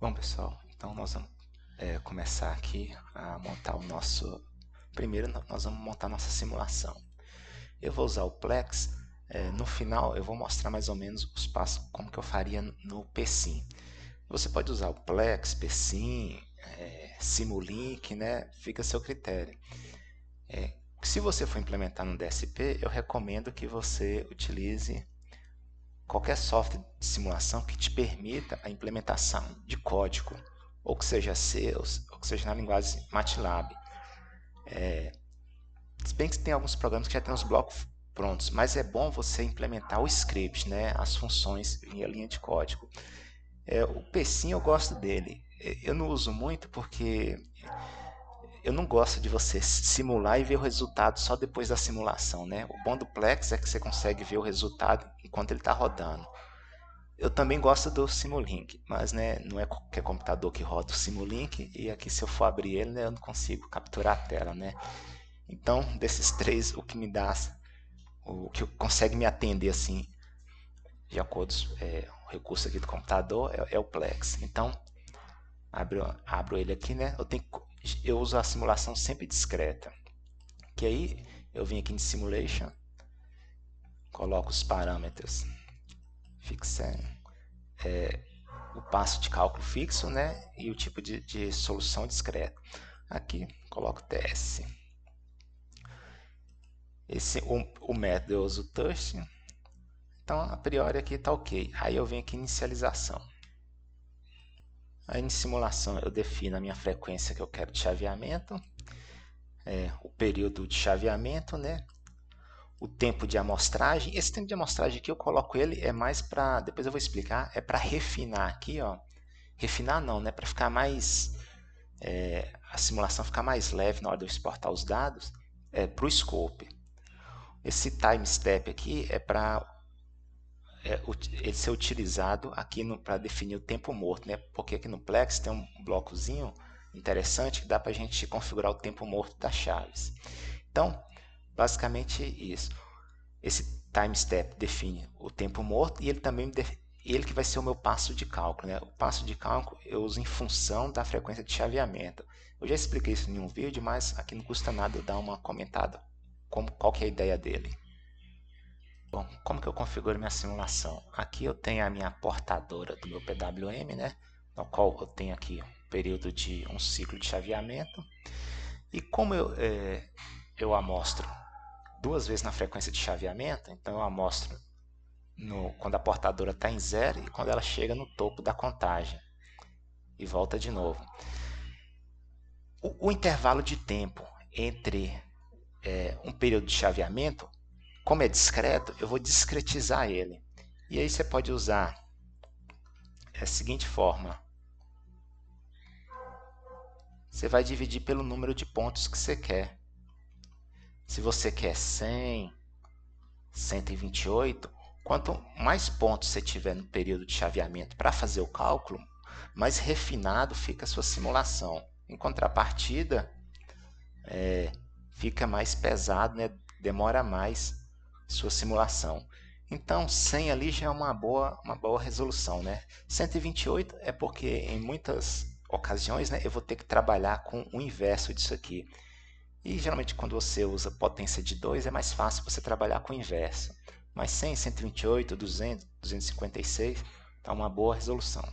Bom, pessoal, então nós vamos começar aqui a montar o nosso... Primeiro, nós vamos montar nossa simulação. Eu vou usar o Plex. No final, eu vou mostrar mais ou menos os passos, como que eu faria no PSIM. Você pode usar o Plex, PSIM, Simulink, né? Fica a seu critério. Se você for implementar no DSP, eu recomendo que você utilize qualquer software de simulação que te permita a implementação de código, ou que seja C, ou que seja na linguagem MATLAB. Se bem que tem alguns programas que já tem os blocos prontos, mas é bom você implementar o script, né, as funções em linha de código. O PSIM eu gosto dele. Eu não uso muito porque eu não gosto de você simular e ver o resultado só depois da simulação, né? O bom do Plex é que você consegue ver o resultado enquanto ele está rodando. Eu também gosto do Simulink, mas né, não é qualquer computador que roda o Simulink, e aqui se eu for abrir ele, né, eu não consigo capturar a tela, né? Então, desses três, o que me dá, o que consegue me atender assim, de acordo com o recurso aqui do computador, é o Plex. Então, abro ele aqui, né? Eu uso a simulação sempre discreta, que aí eu vim aqui em Simulation, coloco os parâmetros fixando, o passo de cálculo fixo, né, e o tipo de solução discreta. Aqui coloco TS. O método eu uso touch, então a priori aqui está ok. Aí eu venho aqui em inicialização. Aí em simulação eu defino a minha frequência que eu quero de chaveamento, o período de chaveamento, né, o tempo de amostragem. Esse tempo de amostragem aqui eu coloco ele é mais para, depois eu vou explicar, é para refinar aqui, ó. Refinar não, né, para ficar mais a simulação ficar mais leve na hora de eu exportar os dados, para o scope. Esse time step aqui é para ele ser utilizado aqui para definir o tempo morto, né? Porque aqui no Plex tem um blocozinho interessante que dá para a gente configurar o tempo morto das chaves. Então, basicamente isso. Esse time step define o tempo morto e ele também ele que vai ser o meu passo de cálculo, né? O passo de cálculo eu uso em função da frequência de chaveamento. Eu já expliquei isso em um vídeo, mas aqui não custa nada eu dar uma comentada qual que é a ideia dele. Bom, como que eu configuro minha simulação? Aqui eu tenho a minha portadora do meu PWM, né? No qual eu tenho aqui um período de um ciclo de chaveamento. E como eu amostro duas vezes na frequência de chaveamento, então eu amostro quando a portadora está em zero e quando ela chega no topo da contagem. E volta de novo. O intervalo de tempo entre um período de chaveamento, como é discreto, eu vou discretizar ele. E aí você pode usar a seguinte forma. Você vai dividir pelo número de pontos que você quer. Se você quer 100, 128, quanto mais pontos você tiver no período de chaveamento para fazer o cálculo, mais refinado fica a sua simulação. Em contrapartida, fica mais pesado, né? Demora mais sua simulação. Então, 100 ali já é uma boa resolução, né? 128 é porque em muitas ocasiões, né, eu vou ter que trabalhar com o inverso disso aqui. E geralmente quando você usa potência de 2 é mais fácil você trabalhar com o inverso. Mas 100, 128, 200, 256 está uma boa resolução.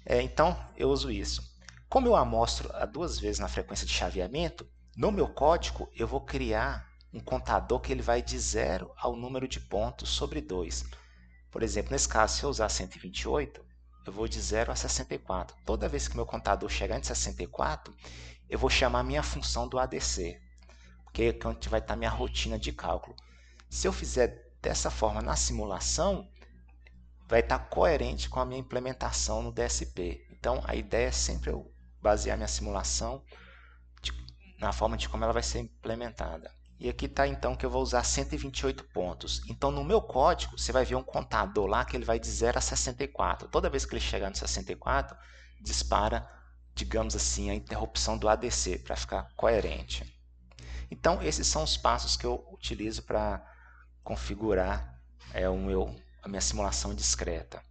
Então eu uso isso. Como eu amostro duas vezes na frequência de chaveamento, no meu código eu vou criar um contador que ele vai de 0 ao número de pontos sobre 2. Por exemplo, nesse caso, se eu usar 128, eu vou de 0 a 64. Toda vez que meu contador chegar em 64, eu vou chamar a minha função do ADC, porque é onde vai estar minha rotina de cálculo. Se eu fizer dessa forma na simulação, vai estar coerente com a minha implementação no DSP. Então, a ideia é sempre eu basear minha simulação na forma de como ela vai ser implementada. E aqui está então que eu vou usar 128 pontos. Então no meu código você vai ver um contador lá que ele vai de 0 a 64. Toda vez que ele chegar no 64, dispara, digamos assim, a interrupção do ADC para ficar coerente. Então esses são os passos que eu utilizo para configurar a minha simulação discreta.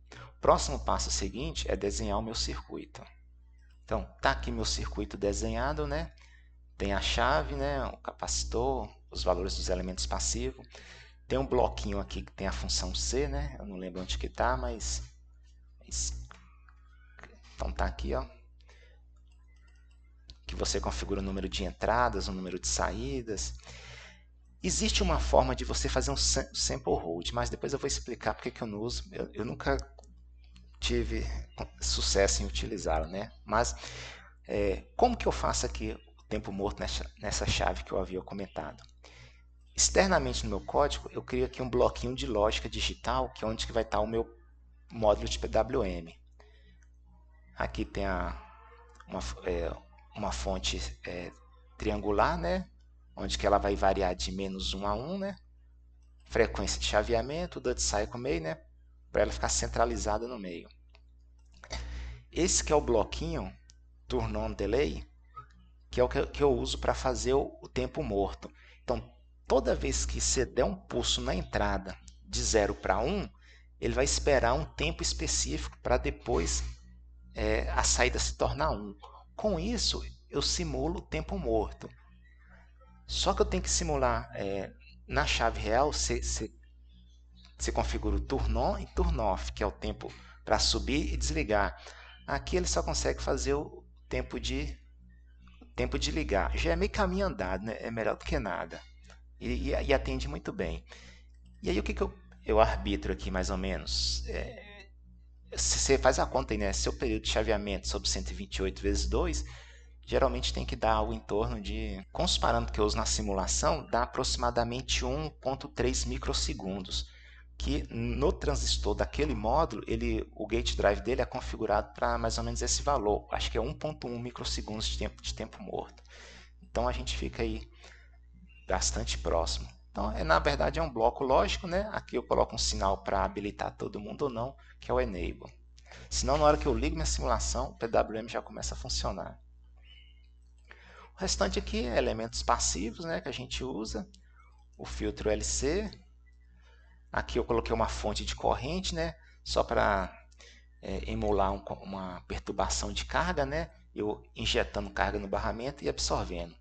próximo passo seguinte é desenhar o meu circuito. Então, tá aqui meu circuito desenhado, né? Tem a chave, né? O capacitor, os valores dos elementos passivos. Tem um bloquinho aqui que tem a função C, né? Eu não lembro onde que tá, mas então tá aqui, ó. Que você configura o número de entradas, o número de saídas. Existe uma forma de você fazer um sample hold, mas depois eu vou explicar porque que eu não uso. Eu nunca tive sucesso em utilizá-lo, né? Mas como que eu faço aqui o tempo morto nessa chave que eu havia comentado? Externamente no meu código, eu crio aqui um bloquinho de lógica digital, que é onde que vai estar o meu módulo de PWM. Aqui tem uma fonte triangular, né? Onde que ela vai variar de -1 a 1, né? Frequência de chaveamento, duty cycle meio, né? Para ela ficar centralizada no meio. Esse que é o bloquinho turn on delay, que é o que eu uso para fazer o tempo morto. Então, toda vez que você der um pulso na entrada de 0 para 1, ele vai esperar um tempo específico para depois a saída se tornar 1. Com isso, eu simulo o tempo morto. Só que eu tenho que simular na chave real, você configura o turn on e turn off, que é o tempo para subir e desligar. Aqui ele só consegue fazer o tempo de ligar. Já é meio caminho andado, né? É melhor do que nada. E atende muito bem. E aí o que eu arbitro aqui mais ou menos? Se você faz a conta aí, né? Seu período de chaveamento sobre 128 vezes 2, geralmente tem que dar algo em torno de, com os parâmetros que eu uso na simulação, dá aproximadamente 1.3 microsegundos, que no transistor daquele módulo, o gate drive dele é configurado para mais ou menos esse valor, acho que é 1.1 microsegundos de tempo morto. Então a gente fica aí bastante próximo. Então, na verdade, é um bloco lógico, né? Aqui eu coloco um sinal para habilitar todo mundo ou não, que é o enable. Senão, na hora que eu ligo minha simulação, o PWM já começa a funcionar. O restante aqui é elementos passivos, né, que a gente usa. O filtro LC. Aqui eu coloquei uma fonte de corrente, né, só para emular uma perturbação de carga, né, eu injetando carga no barramento e absorvendo.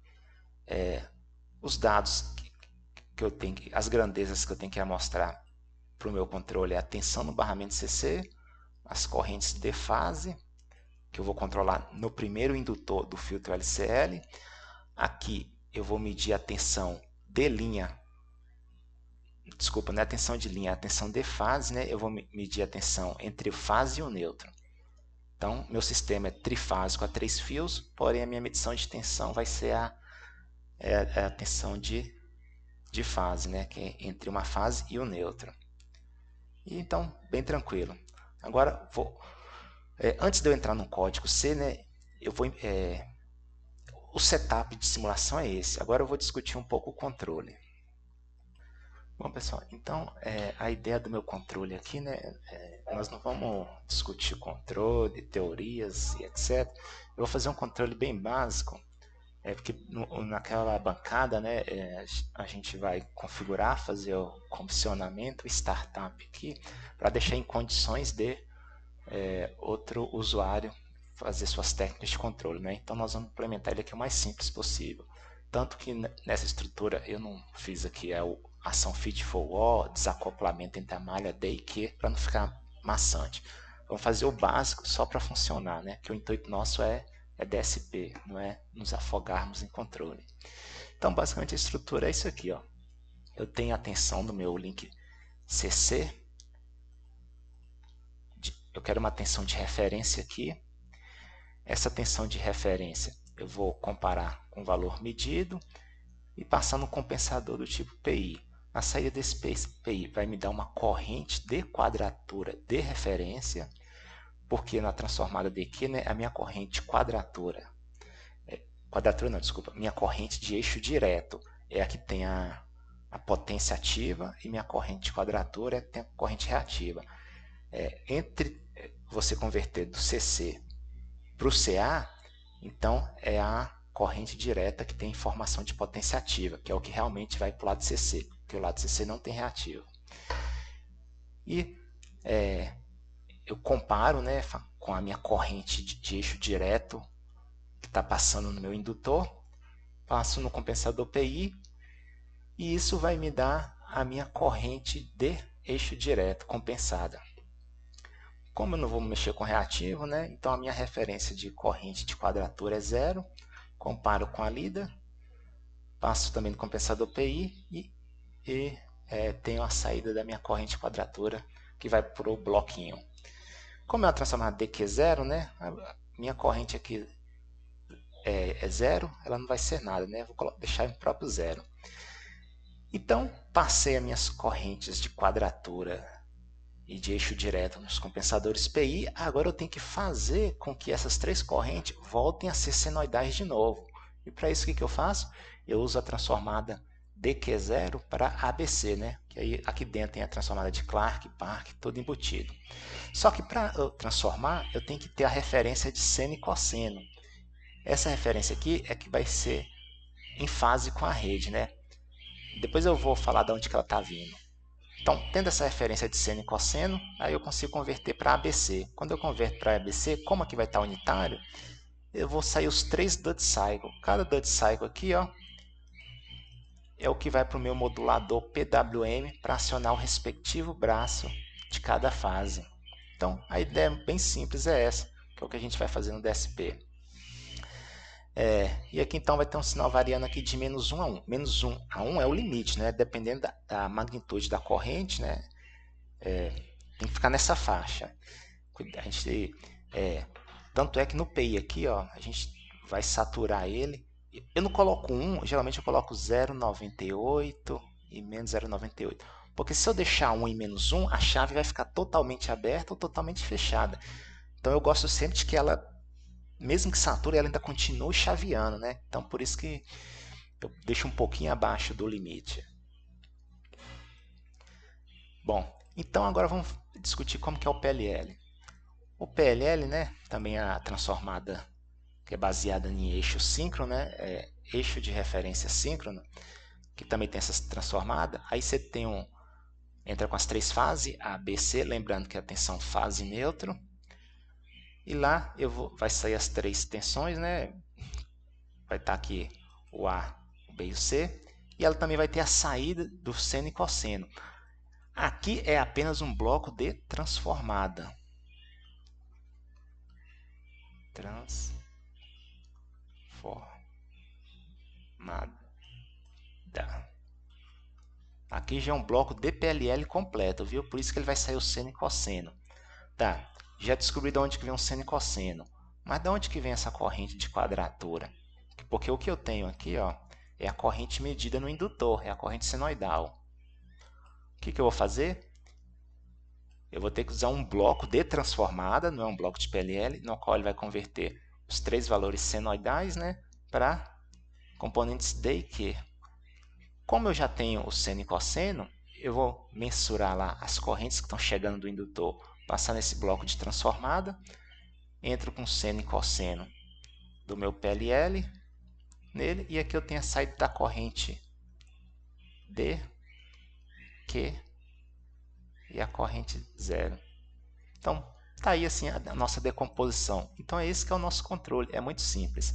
Os dados que eu tenho, as grandezas que eu tenho que amostrar para o meu controle é a tensão no barramento CC, as correntes de fase, que eu vou controlar no primeiro indutor do filtro LCL. Aqui eu vou medir a tensão de linha, desculpa, não é a tensão de linha, é a tensão de fase, né? Eu vou medir a tensão entre o fase e o neutro. Então, meu sistema é trifásico a 3 fios, porém a minha medição de tensão vai ser a tensão de fase, né? Que é entre uma fase e o neutro. E então, bem tranquilo. Agora, antes de eu entrar no código C, né? O setup de simulação é esse. Agora eu vou discutir um pouco o controle. Bom, pessoal, então a ideia do meu controle aqui, né, nós não vamos discutir controle, teorias e etc. Eu vou fazer um controle bem básico, porque naquela bancada, né, a gente vai configurar, fazer o comissionamento, o startup aqui, para deixar em condições de outro usuário fazer suas técnicas de controle, né? Então nós vamos implementar ele aqui o mais simples possível. Tanto que nessa estrutura eu não fiz aqui a ação feed forward, desacoplamento entre a malha D e Q, para não ficar maçante. Vamos fazer o básico só para funcionar, né? Que o intuito nosso é DSP, não é nos afogarmos em controle. Então basicamente a estrutura é isso aqui, ó. Eu tenho a tensão do meu link CC, eu quero uma tensão de referência aqui. Essa tensão de referência eu vou comparar com o valor medido e passar no compensador do tipo PI. Na saída desse PI vai me dar uma corrente de quadratura de referência, porque na transformada de Q, né, a minha corrente quadratura, minha corrente de eixo direto é a que tem a potência ativa e minha corrente de quadratura é a que tem a corrente reativa. Entre você converter do CC para o CA, então é a corrente direta que tem informação de potência ativa, que é o que realmente vai para o lado CC, porque o lado CC não tem reativo. E eu comparo, né, com a minha corrente de eixo direto que está passando no meu indutor, passo no compensador PI e isso vai me dar a minha corrente de eixo direto compensada. Como eu não vou mexer com reativo, né, então a minha referência de corrente de quadratura é 0, comparo com a lida, passo também no compensador PI e tenho a saída da minha corrente de quadratura que vai para o bloquinho. Como é uma transformada DQ0, né, a minha corrente aqui é 0, ela não vai ser nada, né, vou deixar em próprio 0. Então, passei as minhas correntes de quadratura e de eixo direto nos compensadores PI, agora eu tenho que fazer com que essas três correntes voltem a ser senoidais de novo. E para isso o que eu faço? Eu uso a transformada DQ0 para ABC, né? Que aí aqui dentro tem a transformada de Clark, Park, tudo embutido. Só que para eu transformar, eu tenho que ter a referência de seno e cosseno. Essa referência aqui é que vai ser em fase com a rede, né? Depois eu vou falar de onde que ela está vindo. Então, tendo essa referência de seno e cosseno, aí eu consigo converter para ABC. Quando eu converto para ABC, como aqui vai estar unitário, eu vou sair os 3 duty cycle. Cada duty cycle aqui, ó, é o que vai para o meu modulador PWM para acionar o respectivo braço de cada fase. Então, a ideia bem simples é essa, que é o que a gente vai fazer no DSP. E aqui então vai ter um sinal variando aqui de menos 1 a 1. Menos 1 a 1 é o limite, né? Dependendo da magnitude da corrente, né? Tem que ficar nessa faixa. A gente, tanto é que no PI aqui, ó, a gente vai saturar ele. Eu não coloco 1, geralmente eu coloco 0,98 e menos 0,98. Porque se eu deixar 1 e menos 1, a chave vai ficar totalmente aberta ou totalmente fechada. Então eu gosto sempre de que ela, mesmo que sature, ela ainda continue chaveando, né? Então por isso que eu deixo um pouquinho abaixo do limite. Bom, então agora vamos discutir como que é o PLL. O PLL, né, também é a transformada que é baseada em eixo síncrono, né, eixo de referência síncrono, que também tem essa transformada. Aí você tem entra com as 3 fases, A, B, C, lembrando que a tensão fase neutro. E lá vai sair as 3 tensões, né? Vai estar aqui o A, o B e o C. E ela também vai ter a saída do seno e cosseno. Aqui é apenas um bloco de transformada. Aqui já é um bloco de PLL completo, viu? Por isso que ele vai sair o seno e cosseno. Tá, já descobri de onde que vem o seno e cosseno. Mas de onde que vem essa corrente de quadratura? Porque o que eu tenho aqui, ó, é a corrente medida no indutor, é a corrente senoidal. O que eu vou fazer? Eu vou ter que usar um bloco de transformada, não é um bloco de PLL, no qual ele vai converter os 3 valores senoidais, né, para componentes D e Q. Como eu já tenho o seno e cosseno, eu vou mensurar lá as correntes que estão chegando do indutor, passar nesse bloco de transformada, entro com seno e cosseno do meu PLL nele, e aqui eu tenho a saída da corrente D, Q e a corrente 0. Então, está aí assim a nossa decomposição. Então, é esse que é o nosso controle, é muito simples.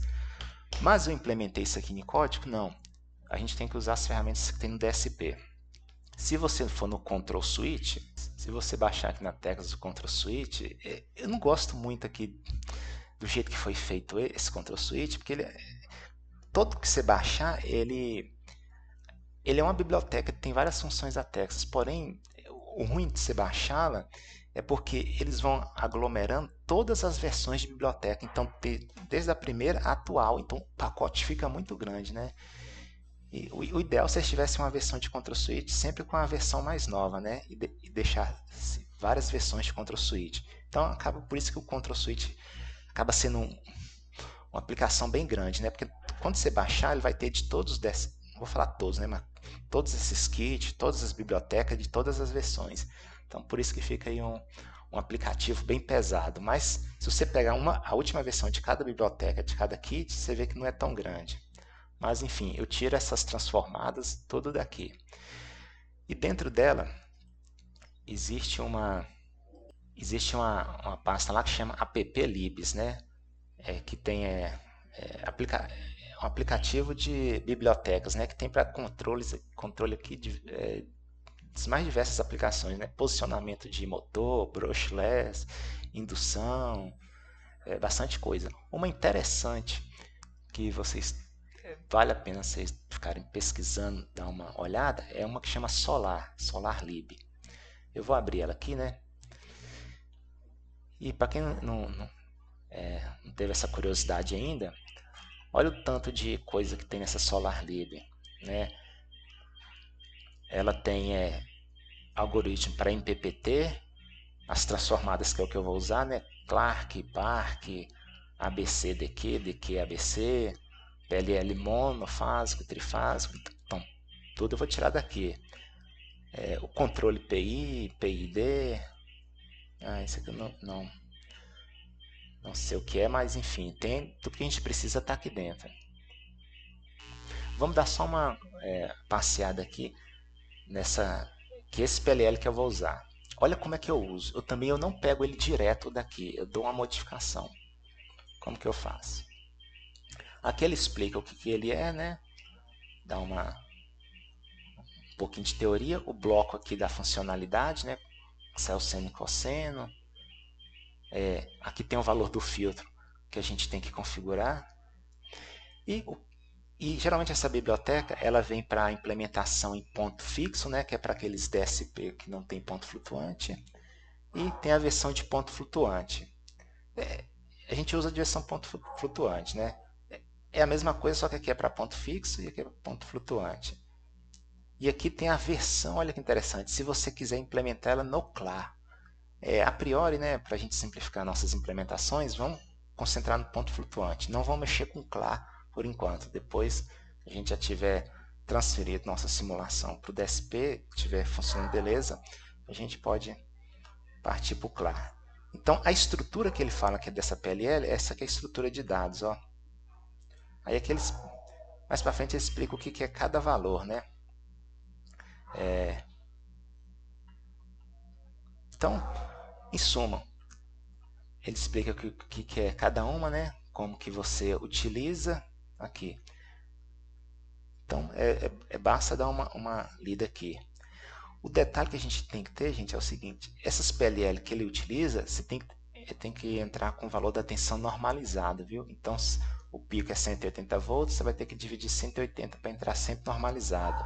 Mas eu implementei isso aqui em código? Não. A gente tem que usar as ferramentas que tem no DSP. Se você for no Control Switch, se você baixar aqui na tecla do Control Switch, eu não gosto muito aqui do jeito que foi feito esse Control Switch, porque todo que você baixar, ele é uma biblioteca que tem várias funções da Texas, porém, o ruim de você baixá-la é porque eles vão aglomerando todas as versões de biblioteca, então desde a primeira à atual, então o pacote fica muito grande, né? E o ideal é se tivesse uma versão de Control Switch sempre com a versão mais nova, né? E deixar várias versões de Control Switch. Então acaba por isso que o Control Switch acaba sendo uma aplicação bem grande, né? Porque quando você baixar, ele vai ter de todos não vou falar todos, né? Mas todos esses kits, todas as bibliotecas de todas as versões. Então por isso que fica aí um aplicativo bem pesado. Mas se você pegar a última versão de cada biblioteca, de cada kit, você vê que não é tão grande. Mas enfim, eu tiro essas transformadas tudo daqui. E dentro dela existe uma existe uma pasta lá que chama applibs, né? Que tem um aplicativo de bibliotecas, né? Que tem para controle aqui das mais diversas aplicações, né? Posicionamento de motor, brushless, indução, bastante coisa. Uma interessante que vale a pena vocês ficarem pesquisando, dar uma olhada, é uma que chama SolarLib. Eu vou abrir ela aqui, né? E para quem não teve essa curiosidade ainda, olha o tanto de coisa que tem nessa SolarLib, né? Ela tem algoritmo para MPPT, as transformadas que é o que eu vou usar, né? Clark, Park, ABC, DQ, DQ, ABC, PLL monofásico, trifásico, então tudo eu vou tirar daqui. O controle PI, PID, isso aqui eu não sei o que é, mas enfim, tem tudo que a gente precisa tá aqui dentro. Vamos dar só uma passeada aqui que esse PLL que eu vou usar. Olha como é que eu uso. Eu não pego ele direto daqui, eu dou uma modificação. Como que eu faço? Aqui ele explica o que ele é, né? Dá um pouquinho de teoria. O bloco aqui da funcionalidade, né? Cel, seno e cosseno. Aqui tem o valor do filtro que a gente tem que configurar. E geralmente essa biblioteca ela vem para implementação em ponto fixo, né? Que é para aqueles DSP que não tem ponto flutuante. E tem a versão de ponto flutuante. A gente usa a versão ponto flutuante, né? É a mesma coisa, só que aqui é para ponto fixo e aqui é para ponto flutuante. E aqui tem a versão, olha que interessante, se você quiser implementar ela no CLA. A priori, né, para a gente simplificar nossas implementações, vamos concentrar no ponto flutuante. Não vamos mexer com CLA por enquanto. Depois a gente já tiver transferido nossa simulação para o DSP, estiver funcionando beleza, a gente pode partir para o CLA. Então, a estrutura que ele fala que é dessa PLL, essa aqui é a estrutura de dados. Ó. Aí mais para frente ele explica o que é cada valor. Né? Então, em suma, ele explica o que é cada uma, né? Como que você utiliza aqui. Então, basta dar uma lida aqui. O detalhe que a gente tem que ter, gente, é o seguinte. Essas PLL que ele utiliza, você tem que entrar com o valor da tensão normalizado, viu? Então, o pico é 180 volts, você vai ter que dividir 180 para entrar sempre normalizado.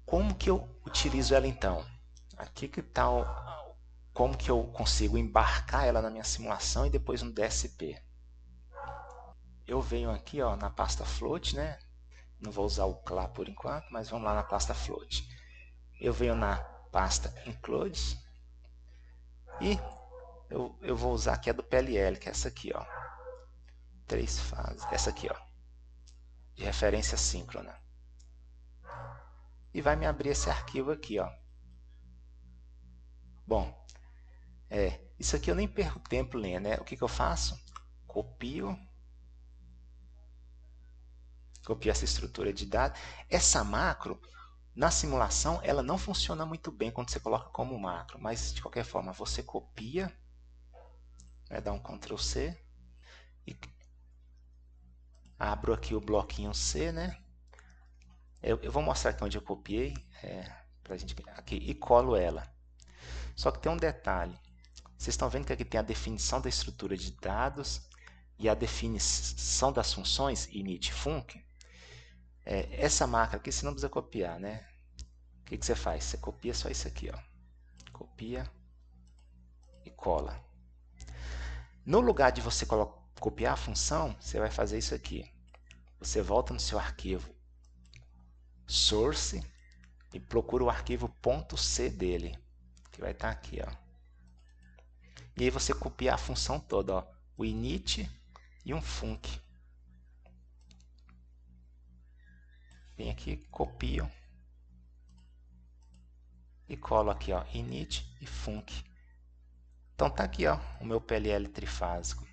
Como que eu utilizo ela então? Aqui que está como que eu consigo embarcar ela na minha simulação e depois no DSP. Eu venho aqui na pasta float, né? Não vou usar o CLA por enquanto, mas vamos lá na pasta float. Eu venho na pasta includes e eu vou usar aqui a do PLL, que é essa aqui, 3 fases, essa aqui, de referência síncrona. E vai me abrir esse arquivo aqui, Bom, isso aqui eu nem perco tempo lendo, né? O que eu faço? Copio essa estrutura de dados. Essa macro, na simulação, ela não funciona muito bem quando você coloca como macro, mas de qualquer forma, você copia, dá um Ctrl C, e abro aqui o bloquinho C, né? Eu vou mostrar aqui onde eu copiei, pra gente, aqui, e colo ela. Só que tem um detalhe. Vocês estão vendo que aqui tem a definição da estrutura de dados e a definição das funções init func. Essa macro aqui você não precisa copiar, né? O que você faz? Você copia só isso aqui, Copia e cola. No lugar de você copiar a função, você vai fazer isso aqui. Você volta no seu arquivo source e procura o arquivo .c dele, que vai estar aqui, E aí você copia a função toda, o init e um func. Vem aqui, copio e colo aqui, init e func. Então tá aqui, o meu PLL trifásico.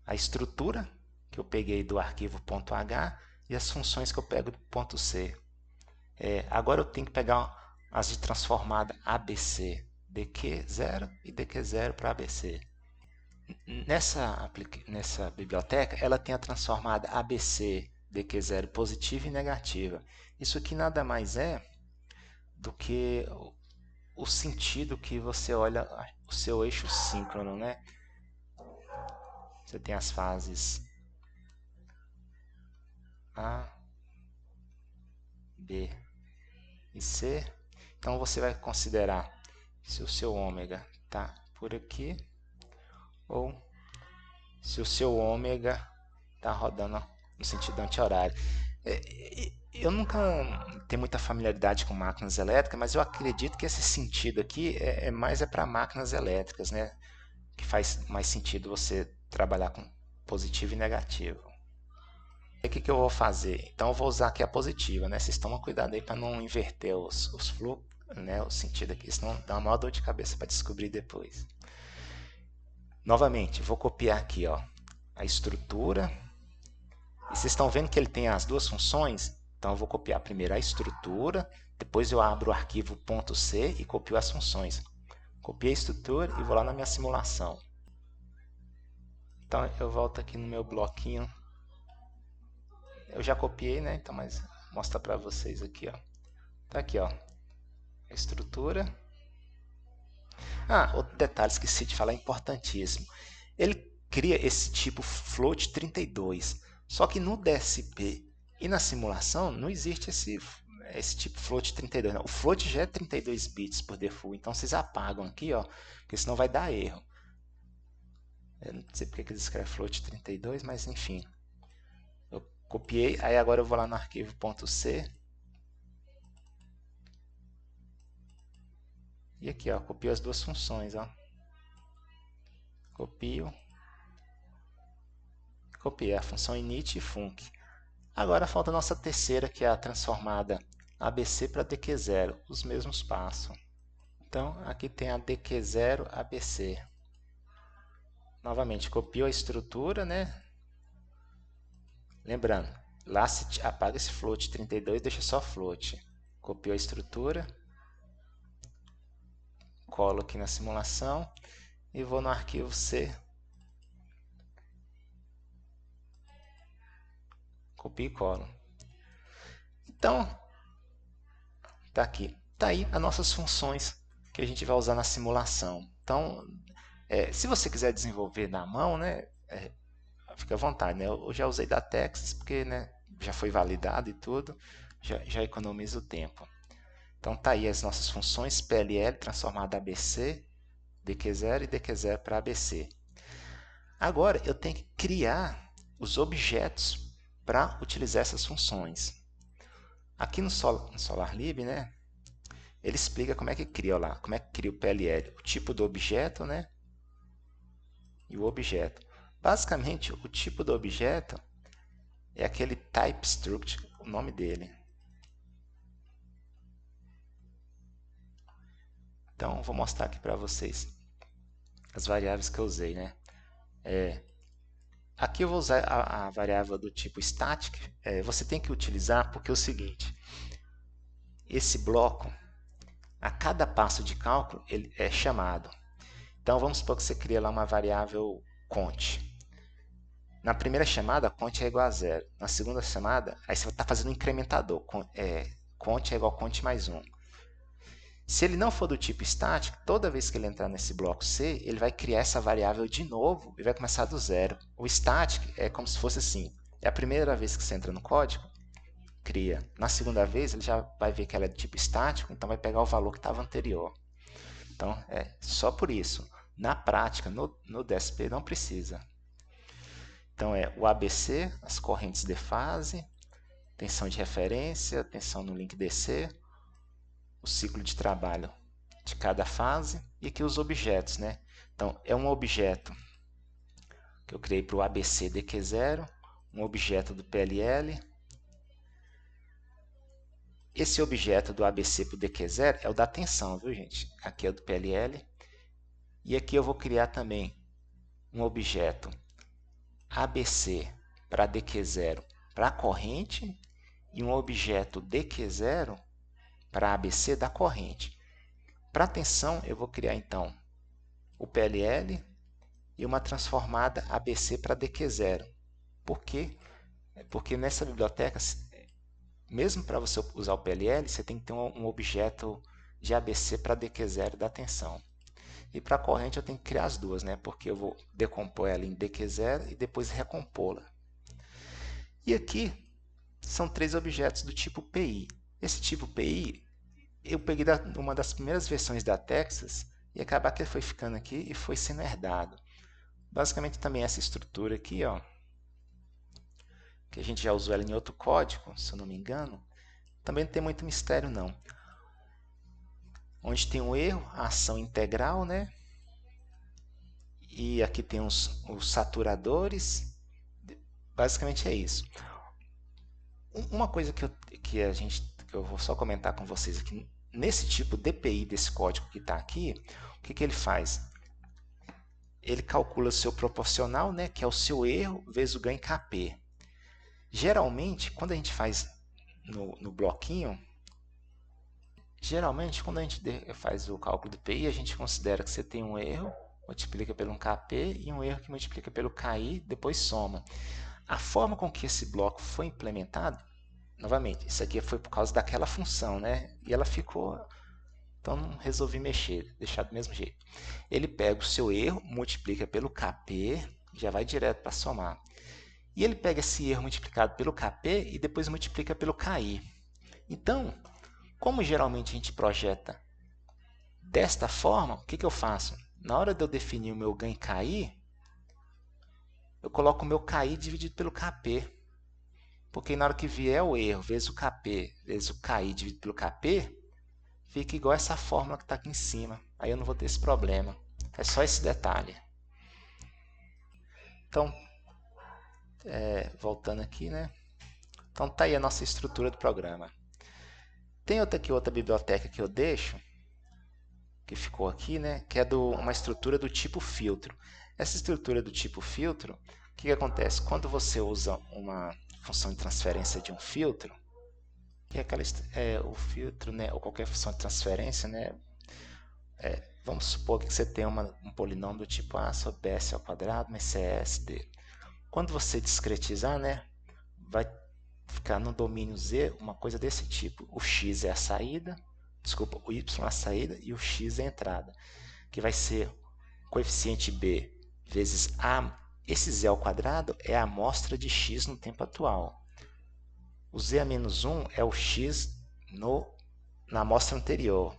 A estrutura que eu peguei do arquivo .h e as funções que eu pego do .c. Agora eu tenho que pegar as de transformada ABC, DQ0 e DQ0 para ABC. Nessa biblioteca, ela tem a transformada ABC, DQ0 positiva e negativa. Isso aqui nada mais é do que o sentido que você olha o seu eixo síncrono, né? Você tem as fases A, B e C. Então você vai considerar se o seu ômega está por aqui ou se o seu ômega está rodando no sentido anti-horário. Eu nunca tenho muita familiaridade com máquinas elétricas, mas eu acredito que esse sentido aqui é mais para máquinas elétricas, né? Que faz mais sentido você trabalhar com positivo e negativo. E o que eu vou fazer? Então eu vou usar aqui a positiva, né? Vocês tomam cuidado aí para não inverter os fluxos, né? O sentido aqui, senão dá uma maior dor de cabeça para descobrir depois. Novamente, vou copiar aqui, ó, a estrutura. E vocês estão vendo que ele tem as duas funções? Então eu vou copiar primeiro a estrutura, depois eu abro o arquivo .c e copio as funções. Copiei a estrutura e vou lá na minha simulação. Então eu volto aqui no meu bloquinho. Eu já copiei, né? Então, mas vou mostrar para vocês aqui, ó. Tá aqui, ó, a estrutura. Outro detalhe, esqueci de falar, importantíssimo. Ele cria esse tipo float 32, só que no DSP e na simulação não existe esse tipo float 32. Não. O float já é 32 bits por default, então vocês apagam aqui, ó, porque senão vai dar erro. Eu não sei porque que eles escrevem float 32, mas enfim. Eu copiei, aí agora eu vou lá no arquivo .c. E aqui, ó, copio as duas funções, ó. Copio. Copiei a função init e func. Agora falta a nossa terceira, que é a transformada ABC para DQ0, os mesmos passos. Então, aqui tem a DQ0 ABC. Novamente, copio a estrutura, né? Lembrando, lá se apaga esse float 32 e deixa só float. Copio a estrutura, colo aqui na simulação e vou no arquivo C. Copio e colo. Então, tá aqui. Tá aí as nossas funções que a gente vai usar na simulação. Então, se você quiser desenvolver na mão, né, fica à vontade. Né? Eu já usei da Texas porque, né, já foi validado e tudo, já economiza o tempo. Então tá aí as nossas funções PLL transformada ABC, DQ0 e DQ0 para ABC. Agora eu tenho que criar os objetos para utilizar essas funções. Aqui no SolarLib, né, ele explica como é que cria, ó lá, como é que cria o PLL, o tipo do objeto, né, e o objeto. Basicamente, o tipo do objeto é aquele type struct, o nome dele. Então, vou mostrar aqui para vocês as variáveis que eu usei, né? Aqui eu vou usar a variável do tipo static. Você tem que utilizar porque é o seguinte: esse bloco, a cada passo de cálculo, ele é chamado. Então, vamos supor que você cria lá uma variável cont. Na primeira chamada, cont é igual a 0. Na segunda chamada, aí você está fazendo um incrementador. Cont é igual a cont mais 1. Se ele não for do tipo static, toda vez que ele entrar nesse bloco C, ele vai criar essa variável de novo e vai começar do zero. O static é como se fosse assim. É a primeira vez que você entra no código, cria. Na segunda vez, ele já vai ver que ela é do tipo estático, então vai pegar o valor que estava anterior. Então, só por isso. Na prática, no DSP, não precisa. Então, o ABC, as correntes de fase, tensão de referência, tensão no link DC, o ciclo de trabalho de cada fase e aqui os objetos, né? Então, é um objeto que eu criei para o ABC DQ0, um objeto do PLL. Esse objeto do ABC para o DQ0 é o da tensão, viu, gente? Aqui é o do PLL. E aqui eu vou criar também um objeto ABC para DQ0 para a corrente e um objeto DQ0 para ABC da corrente. Para tensão, eu vou criar então o PLL e uma transformada ABC para DQ0. Por quê? Porque nessa biblioteca, mesmo para você usar o PLL, você tem que ter um objeto de ABC para DQ0 da tensão. E para a corrente eu tenho que criar as duas, né? Porque eu vou decompor ela em DQ0 e depois recompô-la. E aqui são 3 objetos do tipo PI. Esse tipo PI eu peguei uma das primeiras versões da Texas e acabar que ele foi ficando aqui e foi sendo herdado. Basicamente também essa estrutura aqui, ó, que a gente já usou ela em outro código, se eu não me engano, também não tem muito mistério não. Onde tem um erro, a ação integral, né? E aqui tem os saturadores. Basicamente é isso. Uma coisa que eu vou só comentar com vocês aqui, nesse tipo DPI desse código que está aqui, o que ele faz? Ele calcula o seu proporcional, né, que é o seu erro vezes o ganho Kp. Geralmente, quando a gente faz no bloquinho, geralmente quando a gente faz o cálculo do PI, a gente considera que você tem um erro, multiplica pelo um Kp e um erro que multiplica pelo Ki, depois soma. A forma com que esse bloco foi implementado, novamente, isso aqui foi por causa daquela função, né? E ela ficou, então não resolvi mexer, deixar do mesmo jeito. Ele pega o seu erro, multiplica pelo Kp, já vai direto para somar. E ele pega esse erro multiplicado pelo Kp e depois multiplica pelo Ki. Então, como geralmente a gente projeta desta forma, o que eu faço? Na hora de eu definir o meu ganho Ki, eu coloco o meu Ki dividido pelo Kp. Porque na hora que vier o erro vezes o Kp vezes o Ki dividido pelo Kp, fica igual essa fórmula que está aqui em cima. Aí eu não vou ter esse problema. É só esse detalhe. Então, voltando aqui, né? Então tá aí a nossa estrutura do programa. Tem outra biblioteca que eu deixo, que ficou aqui, né? Que é uma estrutura do tipo filtro. Essa estrutura do tipo filtro, o que acontece? Quando você usa uma função de transferência de um filtro, que é o filtro, né? Ou qualquer função de transferência, né? Vamos supor que você tem um polinômio do tipo A sobre BS ao quadrado, mais CS dele. Quando você discretizar, né? Vai ficar no domínio Z uma coisa desse tipo. O x é a saída, desculpa, o y é a saída e o x é a entrada, que vai ser o coeficiente b vezes a. Esse z ao quadrado é a amostra de x no tempo atual. O z a menos 1 é o x na amostra anterior.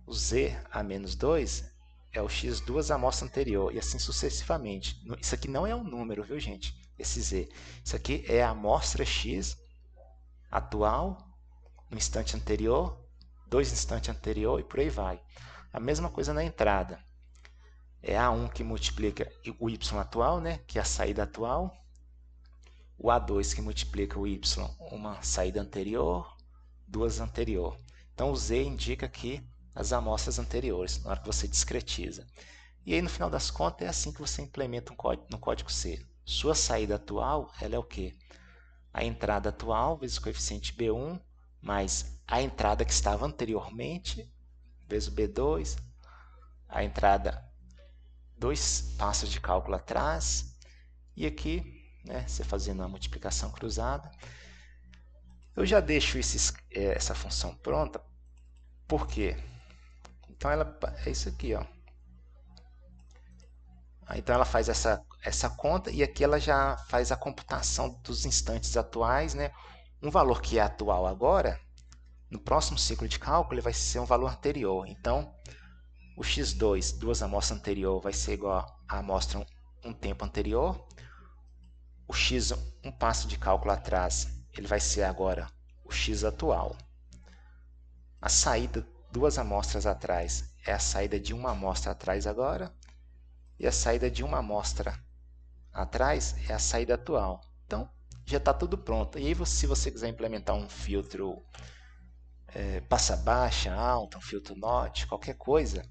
O z a menos 2 é o x duas amostra anterior e assim sucessivamente. Isso aqui não é um número, viu, gente? Esse z. Isso aqui é a amostra x atual no instante anterior, 2 instantes anterior e por aí vai. A mesma coisa na entrada. É A1 que multiplica o y atual, né, que é a saída atual. O A2 que multiplica o y, uma saída anterior, duas anterior. Então o z indica aqui as amostras anteriores, na hora que você discretiza. E aí no final das contas é assim que você implementa no código C. Sua saída atual, ela é o quê? A entrada atual vezes o coeficiente B1 mais a entrada que estava anteriormente vezes o B2, a entrada 2 passos de cálculo atrás, e aqui, né, você fazendo a multiplicação cruzada. Eu já deixo essa função pronta, por quê? Então ela é isso aqui, ó. Então ela faz essa conta e aqui ela já faz a computação dos instantes atuais, né? Um valor que é atual agora, no próximo ciclo de cálculo ele vai ser um valor anterior. Então o x2, duas amostras anterior, vai ser igual a amostra um tempo anterior. O x, um passo de cálculo atrás, ele vai ser agora o x atual. A saída, duas amostras atrás, é a saída de uma amostra atrás agora. E a saída de uma amostra atrás é a saída atual. Então, já está tudo pronto. E aí, se você quiser implementar um filtro passa baixa, alta, um filtro NOT, qualquer coisa,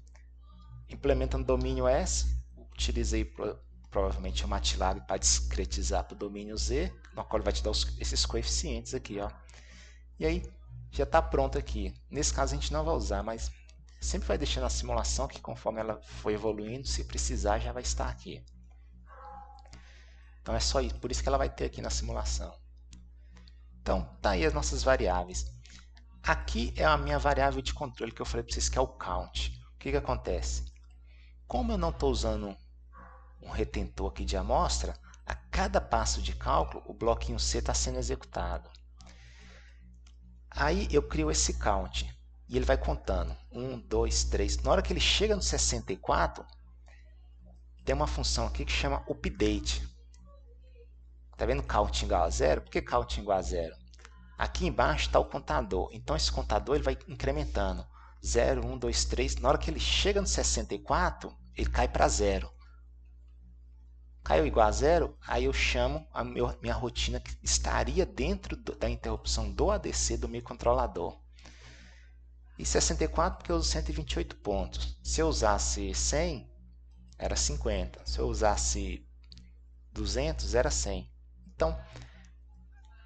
implementa no domínio S. Utilizei provavelmente o MATLAB para discretizar para o domínio Z, no qual vai te dar esses coeficientes aqui. Ó. E aí, já está pronto aqui. Nesse caso a gente não vai usar, mas sempre vai deixando a simulação que conforme ela for evoluindo, se precisar já vai estar aqui. Então é só isso, por isso que ela vai ter aqui na simulação. Então tá aí as nossas variáveis. Aqui é a minha variável de controle que eu falei para vocês que é o count. O que acontece? Como eu não estou usando um retentor aqui de amostra, a cada passo de cálculo o bloquinho C está sendo executado. Aí eu crio esse count e ele vai contando 1, 2, 3. Na hora que ele chega no 64, tem uma função aqui que chama update. Está vendo count igual a 0? Por que count igual a 0? Aqui embaixo está o contador. Então esse contador ele vai incrementando. 0, 1, 2, 3. Na hora que ele chega no 64, ele cai para 0. Caiu igual a 0, aí eu chamo a minha rotina que estaria dentro da interrupção do ADC do microcontrolador. E 64 porque eu uso 128 pontos. Se eu usasse 100, era 50. Se eu usasse 200, era 100. Então,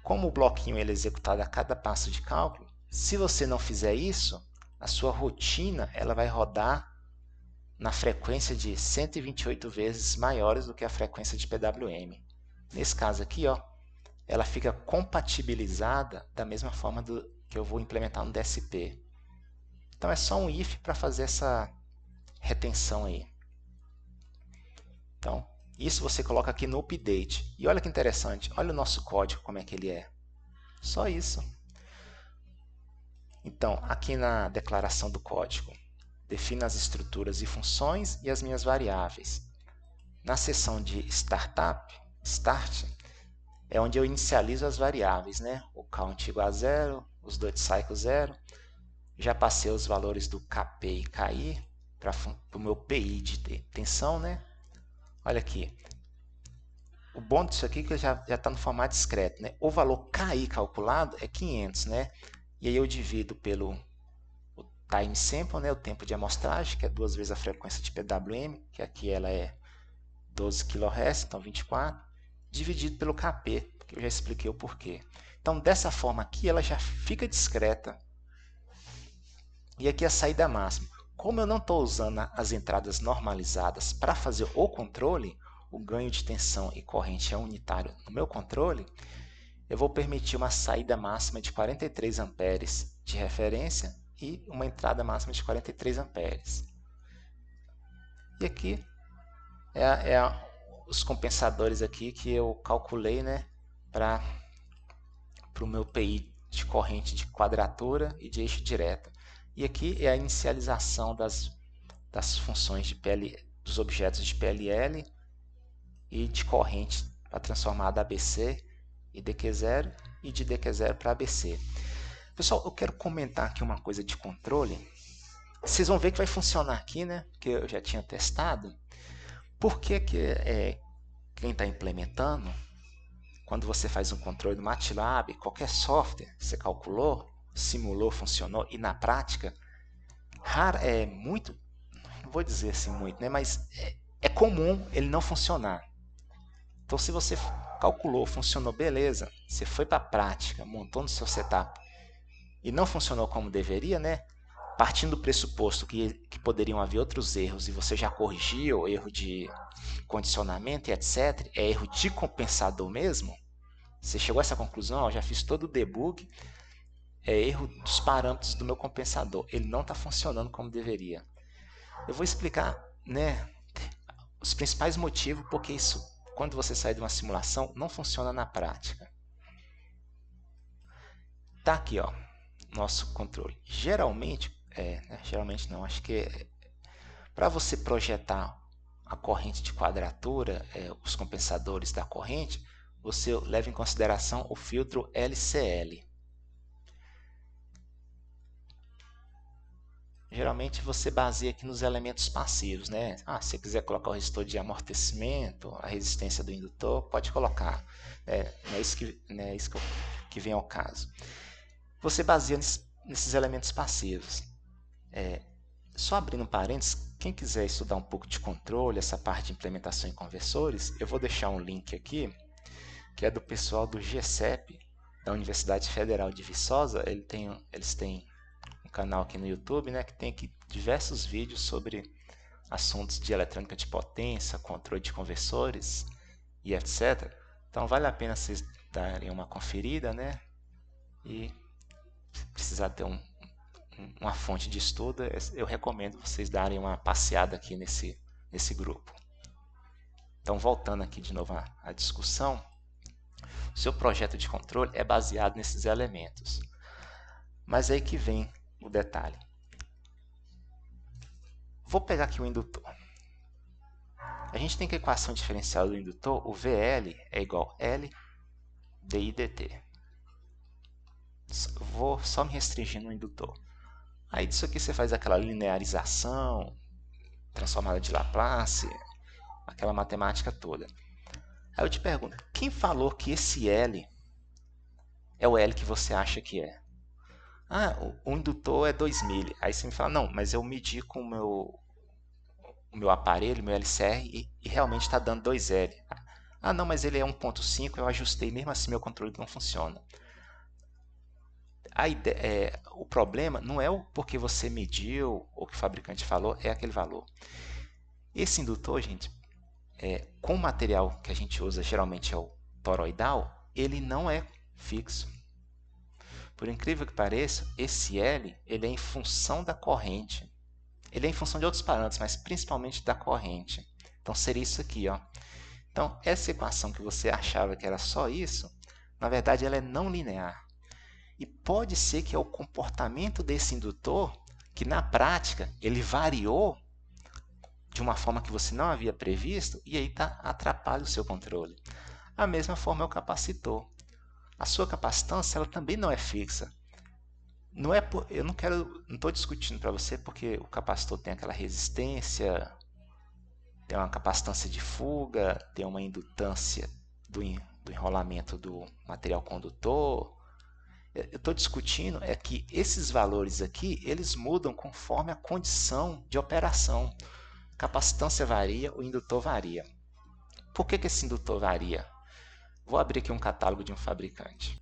como o bloquinho ele é executado a cada passo de cálculo, se você não fizer isso, a sua rotina ela vai rodar na frequência de 128 vezes maiores do que a frequência de PWM. Nesse caso aqui, ó, ela fica compatibilizada da mesma forma que eu vou implementar no DSP. Então é só um if para fazer essa retenção aí. Então, isso você coloca aqui no update. E olha que interessante, olha o nosso código como é que ele é. Só isso. Então, aqui na declaração do código, defino as estruturas e funções e as minhas variáveis. Na seção de Startup, Start, é onde eu inicializo as variáveis, né? O count igual a 0, os dot cycle 0. Já passei os valores do KP e KI para o meu PI de tensão, né? Olha aqui. O bom disso aqui é que já está no formato discreto, né? O valor KI calculado é 500, né? E aí eu divido pelo time sample, né, o tempo de amostragem, que é 2 vezes a frequência de PWM, que aqui ela é 12 kHz, então 24, dividido pelo KP, que eu já expliquei o porquê. Então, dessa forma aqui, ela já fica discreta. E aqui a saída máxima. Como eu não estou usando as entradas normalizadas para fazer o controle, o ganho de tensão e corrente é unitário no meu controle, eu vou permitir uma saída máxima de 43 amperes de referência e uma entrada máxima de 43 amperes. E aqui os compensadores aqui que eu calculei, né, para o meu PI de corrente de quadratura e de eixo direto. E aqui é a inicialização das funções de dos objetos de PLL e de corrente para transformar da ABC e DQ0 e de DQ0 para ABC. Pessoal, eu quero comentar aqui uma coisa de controle. Vocês vão ver que vai funcionar aqui, né? Que eu já tinha testado. Por que quem está implementando, quando você faz um controle no MATLAB, qualquer software, você calculou, simulou, funcionou, e na prática, é muito, não vou dizer assim muito, né? Mas é comum ele não funcionar. Então, se você calculou, funcionou, beleza, você foi para a prática, montou no seu setup, e não funcionou como deveria, né? Partindo do pressuposto que poderiam haver outros erros e você já corrigiu, erro de condicionamento e etc., é erro de compensador mesmo, você chegou a essa conclusão, eu já fiz todo o debug, é erro dos parâmetros do meu compensador, ele não está funcionando como deveria. Eu vou explicar, né, os principais motivos porque isso, quando você sai de uma simulação, não funciona na prática. Tá aqui, ó, nosso controle. Geralmente não, acho que para você projetar a corrente de quadratura, os compensadores da corrente, você leva em consideração o filtro LCL. Geralmente você baseia aqui nos elementos passivos, né? Se você quiser colocar o resistor de amortecimento, a resistência do indutor, pode colocar. Não é isso que vem ao caso. Você baseia nesses elementos passivos. Só abrindo um parênteses, quem quiser estudar um pouco de controle, essa parte de implementação em conversores, eu vou deixar um link aqui, que é do pessoal do GCEP, da Universidade Federal de Viçosa, eles têm um canal aqui no YouTube, né, que tem aqui diversos vídeos sobre assuntos de eletrônica de potência, controle de conversores e etc. Então vale a pena vocês darem uma conferida, né? E se precisar ter uma fonte de estudo, eu recomendo vocês darem uma passeada aqui nesse grupo. Então, voltando aqui de novo à discussão, o seu projeto de controle é baseado nesses elementos. Mas aí que vem o detalhe. Vou pegar aqui o indutor. A gente tem que a equação diferencial do indutor, o VL é igual a L di dt. Vou só me restringir no indutor. Aí disso aqui você faz aquela linearização, transformada de Laplace, aquela matemática toda. Aí eu te pergunto, quem falou que esse L é o L que você acha que é? Ah, o indutor é 2000. Aí você me fala, não, mas eu medi com o meu aparelho, meu LCR, e realmente está dando 2L. Ah, não, mas ele é 1.5, eu ajustei, mesmo assim meu controle não funciona. O problema não é o porque você mediu ou que o fabricante falou, é aquele valor. Esse indutor, gente, com o material que a gente usa, geralmente é o toroidal, ele não é fixo. Por incrível que pareça, esse L ele é em função da corrente. Ele é em função de outros parâmetros, mas principalmente da corrente. Então seria isso aqui, ó. Então essa equação que você achava que era só isso, na verdade ela é não linear. E pode ser que é o comportamento desse indutor que na prática ele variou de uma forma que você não havia previsto e aí atrapalha o seu controle. A mesma forma é o capacitor. A sua capacitância ela também não é fixa. Eu não estou discutindo para você porque o capacitor tem aquela resistência, tem uma capacitância de fuga, tem uma indutância do enrolamento do material condutor. Eu estou discutindo é que esses valores aqui eles mudam conforme a condição de operação. A capacitância varia, o indutor varia. Por que esse indutor varia? Vou abrir aqui um catálogo de um fabricante.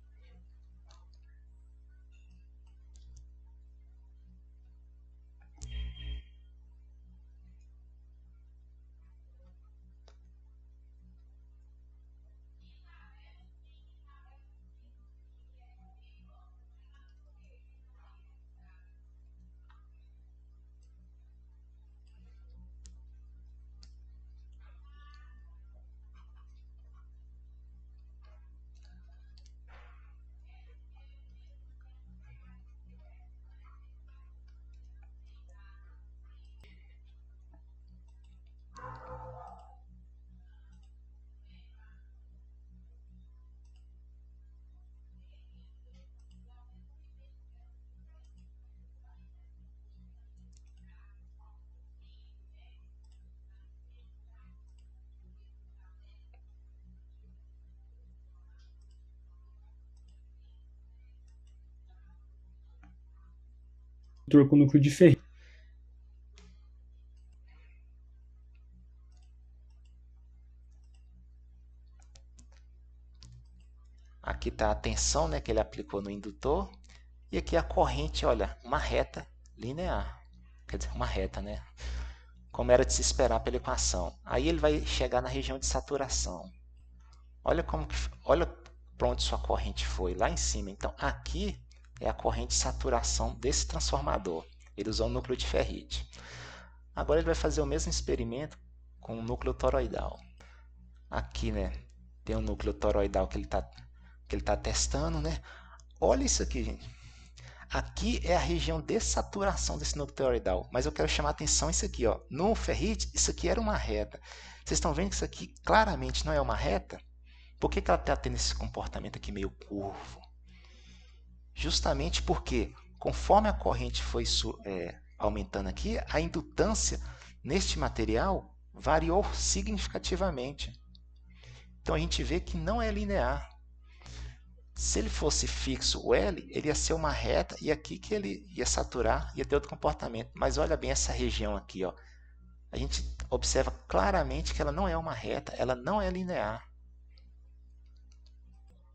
Com núcleo de ferrite. Aqui está a tensão, né, que ele aplicou no indutor. E aqui a corrente, olha, uma reta linear. Quer dizer, uma reta, né? Como era de se esperar pela equação. Aí ele vai chegar na região de saturação. Olha para onde sua corrente foi, lá em cima. Então, aqui é a corrente de saturação desse transformador. Ele usou um núcleo de ferrite. Agora ele vai fazer o mesmo experimento com o núcleo toroidal. Aqui, né, tem um núcleo toroidal que ele tá testando, né? Olha isso aqui, gente. Aqui é a região de saturação desse núcleo toroidal, mas eu quero chamar a atenção isso aqui, ó. No ferrite, isso aqui era uma reta. Vocês estão vendo que isso aqui claramente não é uma reta? Por que ela está tendo esse comportamento aqui meio curvo? Justamente porque, conforme a corrente foi aumentando aqui, a indutância neste material variou significativamente. Então a gente vê que não é linear. Se ele fosse fixo, o L, ele ia ser uma reta e aqui que ele ia saturar, ia ter outro comportamento. Mas olha bem essa região aqui, ó. A gente observa claramente que ela não é uma reta, ela não é linear.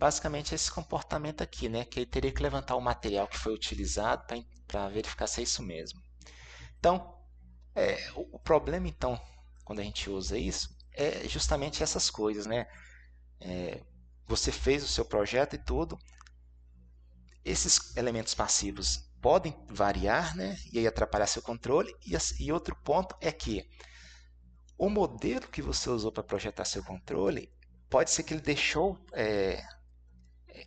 basicamente esse comportamento aqui, né? Que ele teria que levantar o material que foi utilizado para verificar se é isso mesmo. Então, o problema, então, quando a gente usa isso, é justamente essas coisas, né? Você fez o seu projeto e tudo, esses elementos passivos podem variar, né? E aí atrapalhar seu controle. E outro ponto é que o modelo que você usou para projetar seu controle, pode ser que ele deixou,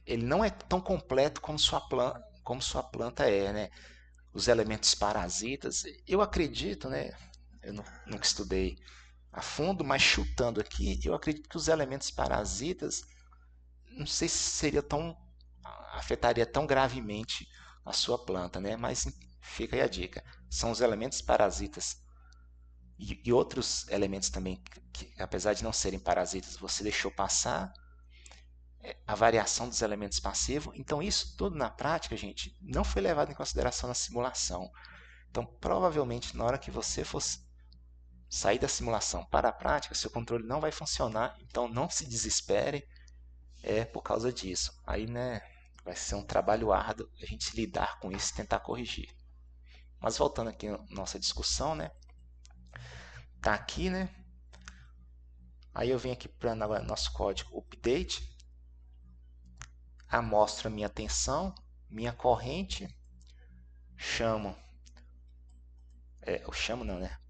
ele não é tão completo como sua planta é, né? Os elementos parasitas, eu acredito, né? Eu nunca estudei a fundo, mas chutando aqui, eu acredito que os elementos parasitas, não sei se afetaria tão gravemente a sua planta, né? Mas fica aí a dica. São os elementos parasitas e outros elementos também que, apesar de não serem parasitas, você deixou passar a variação dos elementos passivos. Então, isso tudo na prática, gente, não foi levado em consideração na simulação. Então, provavelmente, na hora que você for sair da simulação para a prática, seu controle não vai funcionar. Então, não se desespere, por causa disso. Aí, né, vai ser um trabalho árduo a gente lidar com isso e tentar corrigir. Mas voltando aqui à nossa discussão, né? Tá aqui, né? Aí eu venho aqui para nosso código update, amostro a minha tensão, minha corrente,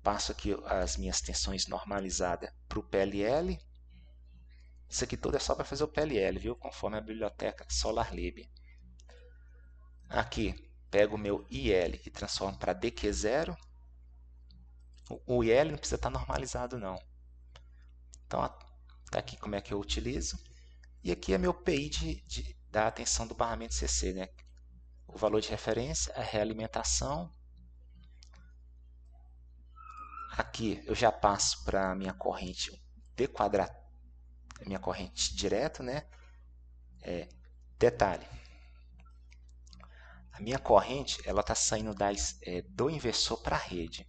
passo aqui as minhas tensões normalizadas para o PLL. Isso aqui tudo é só para fazer o PLL, viu? Conforme a biblioteca SolarLib. Aqui, pego o meu IL e transformo para DQ0. O IL não precisa estar normalizado, não. Então, tá aqui como é que eu utilizo. E aqui é meu PI da tensão do barramento CC, né? O valor de referência, a realimentação. Aqui eu já passo para a minha corrente minha corrente direto, né? Detalhe, a minha corrente ela está saindo do inversor para a rede.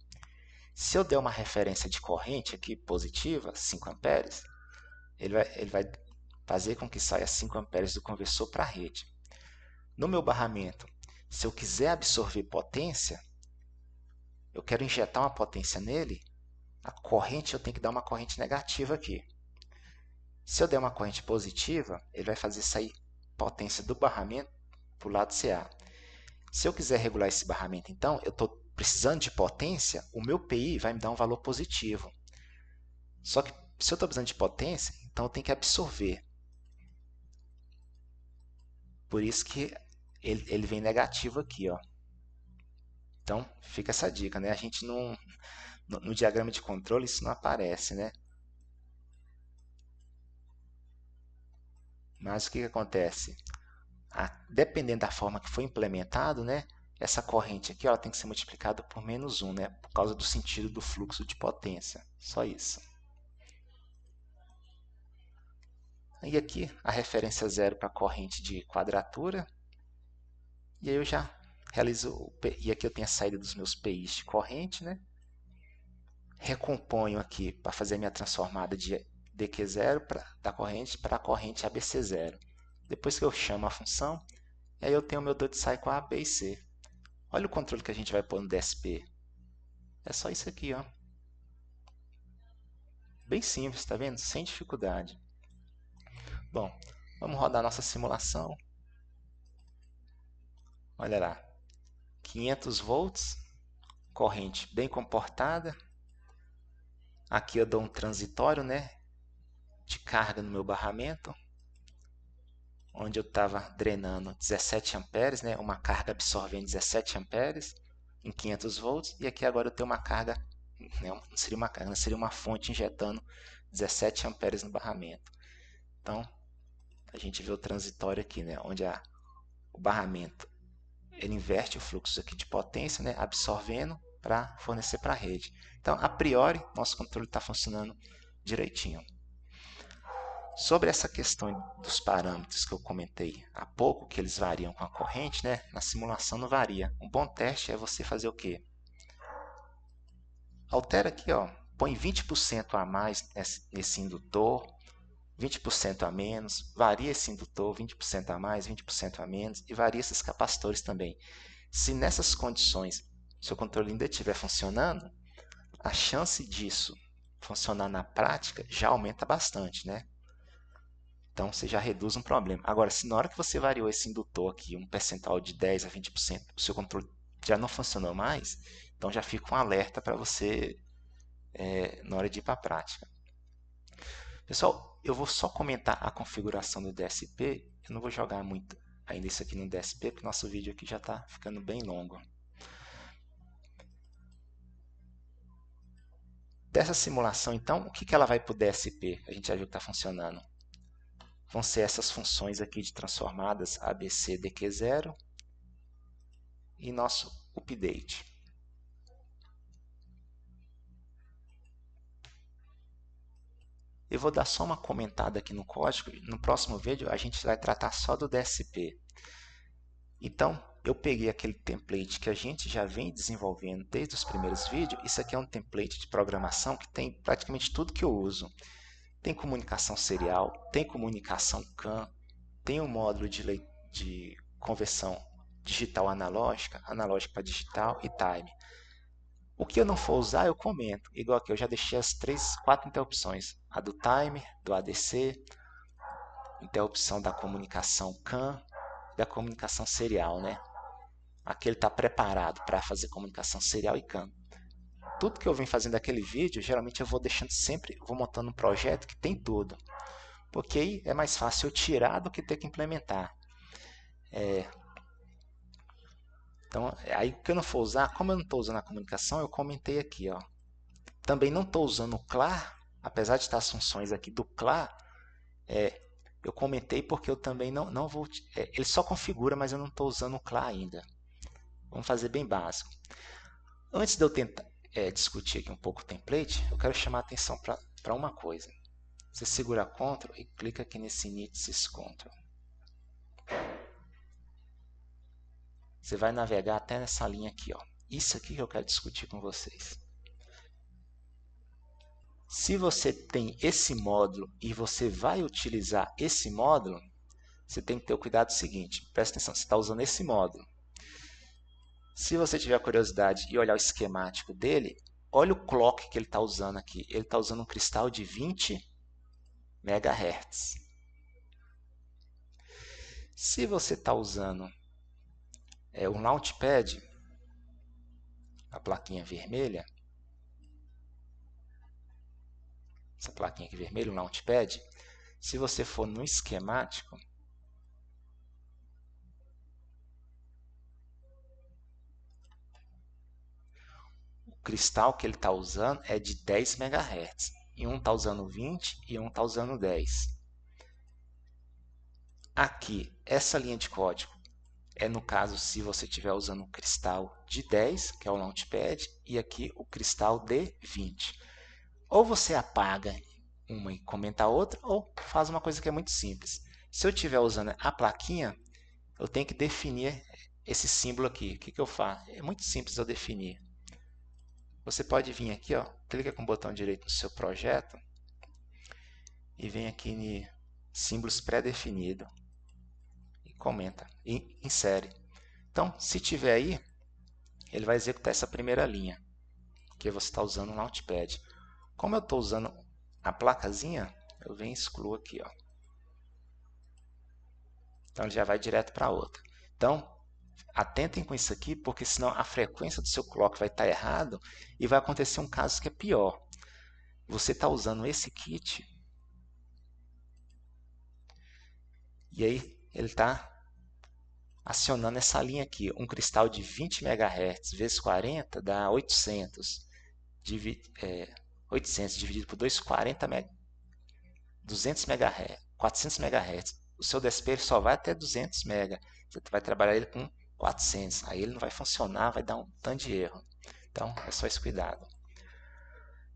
Se eu der uma referência de corrente aqui positiva, 5 amperes, ele vai fazer com que saia 5 amperes do conversor para a rede. No meu barramento, se eu quiser absorver potência, eu quero injetar uma potência nele, a corrente eu tenho que dar uma corrente negativa aqui. Se eu der uma corrente positiva, ele vai fazer sair potência do barramento para o lado CA. Se eu quiser regular esse barramento, então, eu estou precisando de potência, o meu PI vai me dar um valor positivo. Só que se eu estou precisando de potência, então eu tenho que absorver. Por isso que ele vem negativo aqui, ó. Então, fica essa dica, né? A gente no diagrama de controle isso não aparece, né? Mas o que acontece? Dependendo da forma que foi implementado, né? Essa corrente aqui ela tem que ser multiplicada por -1, né? Por causa do sentido do fluxo de potência. Só isso. E aqui a referência 0 para a corrente de quadratura. E aí eu já realizo. E aqui eu tenho a saída dos meus PIs de corrente, né? Recomponho aqui para fazer a minha transformada de DQ0 da corrente para a corrente ABC0. Depois que eu chamo a função, aí eu tenho o meu duty cycle A, B e C. Olha o controle que a gente vai pôr no DSP. É só isso aqui, ó. Bem simples, tá vendo? Sem dificuldade. Bom, vamos rodar nossa simulação. Olha lá. 500 volts, corrente bem comportada. Aqui eu dou um transitório, né, de carga no meu barramento, onde eu estava drenando 17 amperes, né, uma carga absorvendo 17 amperes em 500 volts, e aqui agora eu tenho uma carga, não seria uma carga, seria uma fonte injetando 17 amperes no barramento. Então, a gente vê o transitório aqui, né, onde o barramento ele inverte o fluxo aqui de potência, né, absorvendo para fornecer para a rede. Então, a priori, nosso controle está funcionando direitinho. Sobre essa questão dos parâmetros que eu comentei há pouco, que eles variam com a corrente, né, na simulação não varia. Um bom teste é você fazer o quê? Altera aqui, ó, põe 20% a mais nesse indutor, 20% a menos, varia esse indutor, 20% a mais, 20% a menos, e varia esses capacitores também. Se nessas condições seu controle ainda estiver funcionando, a chance disso funcionar na prática já aumenta bastante, né? Então você já reduz um problema. Agora, se na hora que você variou esse indutor aqui, um percentual de 10 a 20%, o seu controle já não funcionou mais, então já fica um alerta para você na hora de ir para a prática. Pessoal, eu vou só comentar a configuração do DSP. Eu não vou jogar muito ainda isso aqui no DSP, porque nosso vídeo aqui já está ficando bem longo. Dessa simulação, então, o que ela vai para o DSP? A gente já viu que está funcionando. Vão ser essas funções aqui de transformadas ABC, DQ0 e nosso update. Eu vou dar só uma comentada aqui no código. No próximo vídeo a gente vai tratar só do DSP. Então, eu peguei aquele template que a gente já vem desenvolvendo desde os primeiros vídeos. Isso aqui é um template de programação que tem praticamente tudo que eu uso. Tem comunicação serial, tem comunicação CAN, tem um módulo de conversão digital analógica, analógica para digital e time. O que eu não for usar, eu comento. Igual aqui, eu já deixei as 4 interrupções. A do timer, do ADC, interrupção da comunicação CAN, da comunicação serial, né? Aqui ele está preparado para fazer comunicação serial e CAN. Tudo que eu venho fazendo naquele vídeo, geralmente eu vou deixando sempre, vou montando um projeto que tem tudo. Porque aí é mais fácil eu tirar do que ter que implementar. Então, aí o que eu não for usar, como eu não estou usando a comunicação, eu comentei aqui, ó. Também não estou usando o CLAR, apesar de estar as funções aqui do CLAR, eu comentei porque eu também não vou... ele só configura, mas eu não estou usando o CLAR ainda. Vamos fazer bem básico. Antes de eu tentar discutir aqui um pouco o template, eu quero chamar a atenção para uma coisa. Você segura Ctrl e clica aqui nesse Init Syscontrol. Você vai navegar até nessa linha aqui, ó. Isso aqui que eu quero discutir com vocês. Se você tem esse módulo e você vai utilizar esse módulo, você tem que ter o cuidado seguinte. Presta atenção, você está usando esse módulo. Se você tiver curiosidade e olhar o esquemático dele, olha o clock que ele está usando aqui. Ele está usando um cristal de 20 MHz. Se você está usando um Launchpad, a plaquinha vermelha, essa plaquinha aqui vermelha, o Launchpad, se você for no esquemático, o cristal que ele está usando é de 10 MHz. E um está usando 20 e um está usando 10. Aqui, essa linha de código é no caso se você estiver usando um cristal de 10, que é o Launchpad, e aqui o cristal de 20. Ou você apaga uma e comenta a outra, ou faz uma coisa que é muito simples. Se eu estiver usando a plaquinha, eu tenho que definir esse símbolo aqui. O que eu faço? É muito simples eu definir. Você pode vir aqui, ó, clica com o botão direito no seu projeto e vem aqui em símbolos pré-definido e comenta e insere. Então, se tiver aí, ele vai executar essa primeira linha, que você está usando o Launchpad. Como eu estou usando a placazinha, eu venho e excluo aqui, ó. Então ele já vai direto para a outra. Então, atentem com isso aqui, porque senão a frequência do seu clock vai estar errado e vai acontecer um caso que é pior. Você está usando esse kit e aí ele está acionando essa linha aqui. Um cristal de 20 MHz vezes 40 dá 800. 800 dividido por 2, 200 MHz, 400 MHz. O seu DSP só vai até 200 MHz. Você vai trabalhar ele com 400. Aí ele não vai funcionar, vai dar um tanto de erro. Então, é só esse cuidado.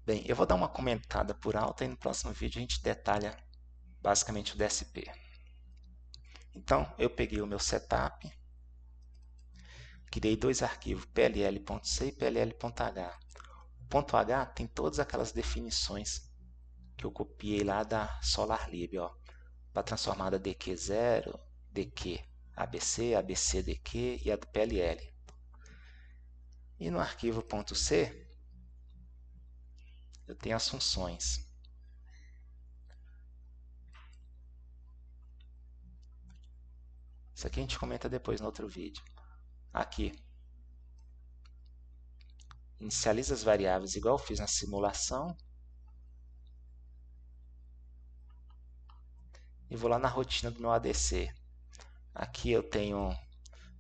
Bem, eu vou dar uma comentada por alto e no próximo vídeo a gente detalha basicamente o DSP. Então, eu peguei o meu setup, criei dois arquivos, pll.c e pll.h. O .h tem todas aquelas definições que eu copiei lá da SolarLib, ó, para transformar da DQ0, DQ ABC, ABC DQ e a do PLL. E no arquivo .c eu tenho as funções. Isso aqui a gente comenta depois no outro vídeo. Aqui, inicializa as variáveis igual eu fiz na simulação. E vou lá na rotina do meu ADC. Aqui eu tenho,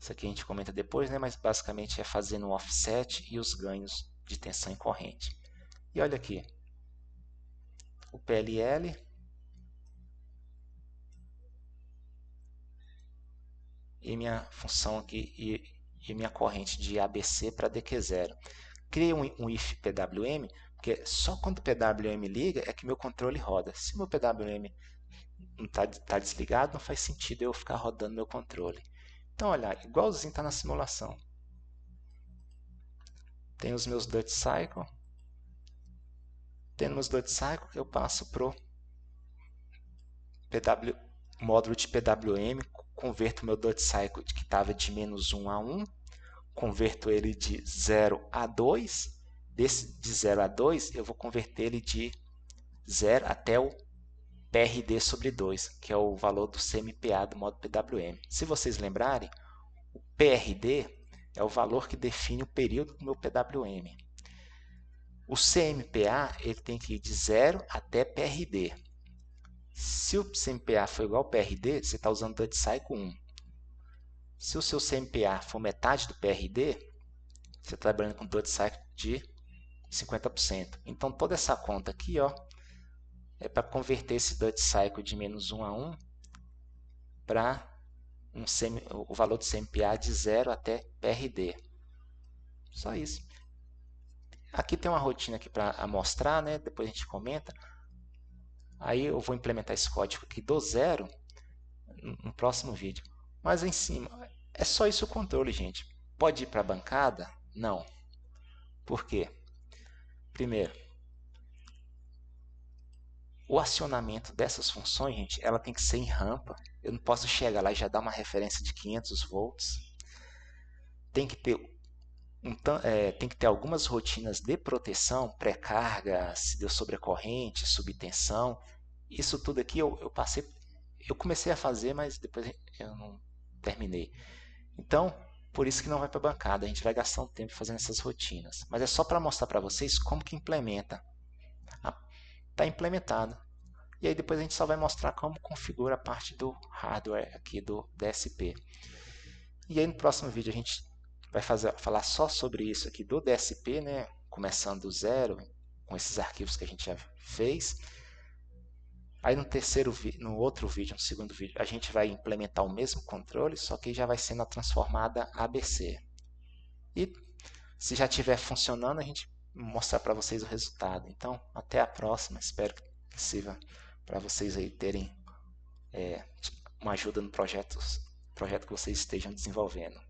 isso aqui a gente comenta depois, né? Mas basicamente é fazendo o offset e os ganhos de tensão em corrente. E olha aqui, o PLL e minha função aqui e minha corrente de ABC para DQ0. Criei um if PWM, porque só quando o PWM liga é que meu controle roda. Se meu PWM não tá desligado, não faz sentido eu ficar rodando meu controle. Então, olha, igualzinho está na simulação. Tem os meus Duty Cycle. Tendo meus Duty Cycle, eu passo para o módulo de PWM, converto meu Duty Cycle que estava de -1 a 1, converto ele de 0 a 2. De 0 a 2, eu vou converter ele de 0 até o PRD sobre 2, que é o valor do CMPA do módulo PWM. Se vocês lembrarem, o PRD é o valor que define o período do meu PWM. O CMPA ele tem que ir de 0 até PRD. Se o CMPA for igual ao PRD, você está usando Duty Cycle 1. Se o seu CMPA for metade do PRD, você está trabalhando com Duty Cycle de 50%. Então, toda essa conta aqui, ó, é para converter esse Duty Cycle de -1 a 1 para o valor do CMPA de 0 até PRD. Só isso. Aqui tem uma rotina aqui para mostrar, né? Depois a gente comenta. Aí eu vou implementar esse código aqui do zero no próximo vídeo. Mas em cima, é só isso o controle, gente. Pode ir para a bancada? Não. Por quê? Primeiro, o acionamento dessas funções, gente, ela tem que ser em rampa. Eu não posso chegar lá e já dar uma referência de 500 volts. Tem que ter algumas rotinas de proteção, pré-carga, se deu sobrecorrente, subtensão. Isso tudo aqui eu comecei a fazer, mas depois eu não terminei. Então, por isso que não vai para a bancada, a gente vai gastar um tempo fazendo essas rotinas. Mas é só para mostrar para vocês como que implementa. Está implementado. E aí depois a gente só vai mostrar como configura a parte do hardware aqui do DSP. E aí no próximo vídeo a gente vai falar só sobre isso aqui do DSP, né? Começando do zero, com esses arquivos que a gente já fez. Aí no outro vídeo, no segundo vídeo, a gente vai implementar o mesmo controle, só que já vai sendo a transformada ABC. E se já estiver funcionando, a gente mostrar para vocês o resultado. Então, até a próxima. Espero que sirva para vocês aí terem uma ajuda no projeto que vocês estejam desenvolvendo.